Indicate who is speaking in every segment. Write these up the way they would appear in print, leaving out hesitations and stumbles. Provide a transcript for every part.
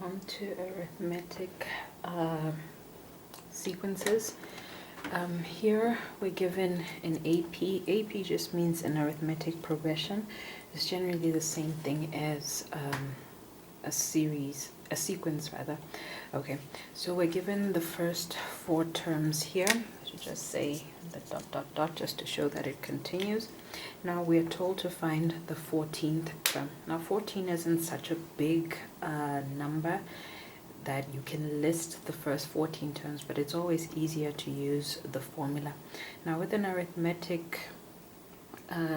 Speaker 1: On to arithmetic sequences. Here we're given an AP. AP just means an arithmetic progression. It's generally the same thing as a sequence rather. Okay, so we're given the first 4 terms here. I should just say the dot dot dot just to show that it continues. Now we're told to find the 14th term. Now 14 isn't such a big number that you can list the first 14 terms, but it's always easier to use the formula. Now with an arithmetic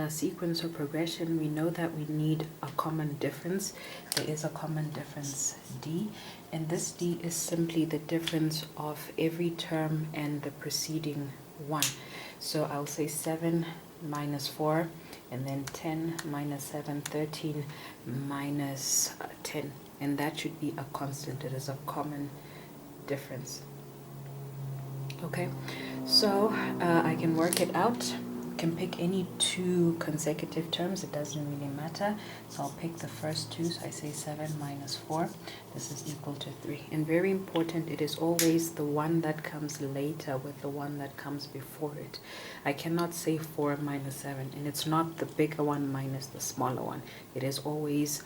Speaker 1: sequence or progression, we know that we need a common difference. There is a common difference D, and this D is simply the difference of every term and the preceding one. So I'll say 7 minus 4, and then 10 minus 7, 13 minus 10, and that should be a constant. It is a common difference. Okay, so I can work it out. Can pick any 2 consecutive terms, it doesn't really matter. So I'll pick the first 2, so I say 7 minus 4, this is equal to 3. And very important, it is always the one that comes later with the one that comes before it. I cannot say 4 minus 7, and it's not the bigger one minus the smaller one. It is always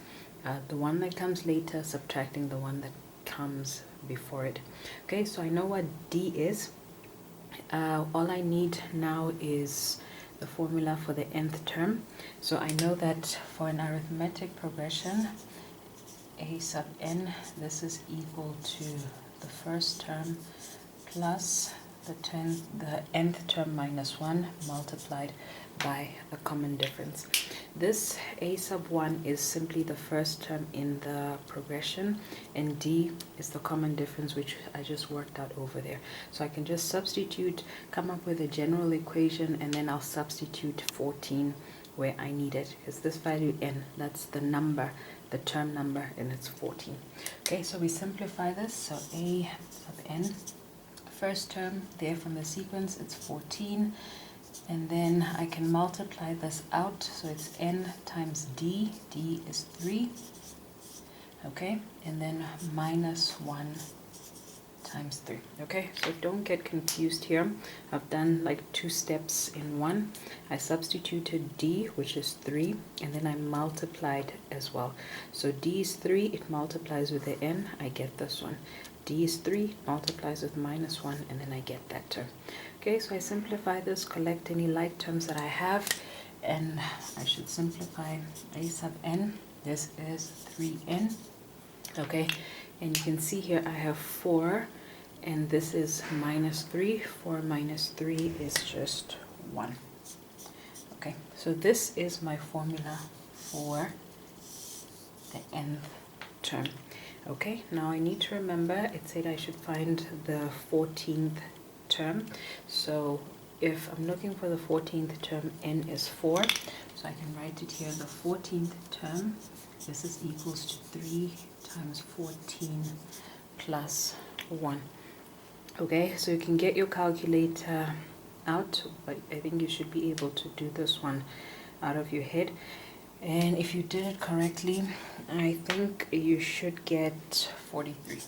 Speaker 1: the one that comes later subtracting the one that comes before it. Okay, so I know what D is. All I need now is the formula for the nth term. So I know that for an arithmetic progression, a sub n, this is equal to the first term plus the nth term minus 1 multiplied by a common difference. This a sub 1 is simply the first term in the progression, and D is the common difference, which I just worked out over there. So I can just substitute, come up with a general equation, and then I'll substitute 14 where I need it, because this value n, that's the number, the term number, and it's 14. Okay, so we simplify this. So a sub n, first term there from the sequence, it's 14. And then I can multiply this out, so it's n times d. D is 3. Okay, and then minus 1 times 3. Okay, so don't get confused here. I've done like 2 steps in one. I substituted d, which is 3, and then I multiplied as well. So d is 3, it multiplies with the n, I get this one. D is 3, multiplies with minus 1, and then I get that term. Okay, so I simplify this, collect any like terms that I have, and I should simplify a sub n. This is 3n. Okay, and you can see here I have 4, and this is minus 3. 4 minus 3 is just 1. Okay, so this is my formula for the nth term. Okay, now I need to remember, it said I should find the 14th term. So if I'm looking for the 14th term, n is 4. So I can write it here, the 14th term, this is equals to 3 times 14 plus 1. Okay, so you can get your calculator out, but I think you should be able to do this one out of your head. And if you did it correctly, I think you should get 43.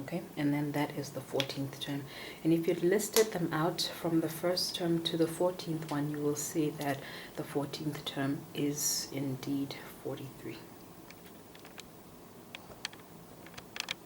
Speaker 1: Okay, and then that is the 14th term. And if you listed them out from the first term to the 14th one, you will see that the 14th term is indeed 43.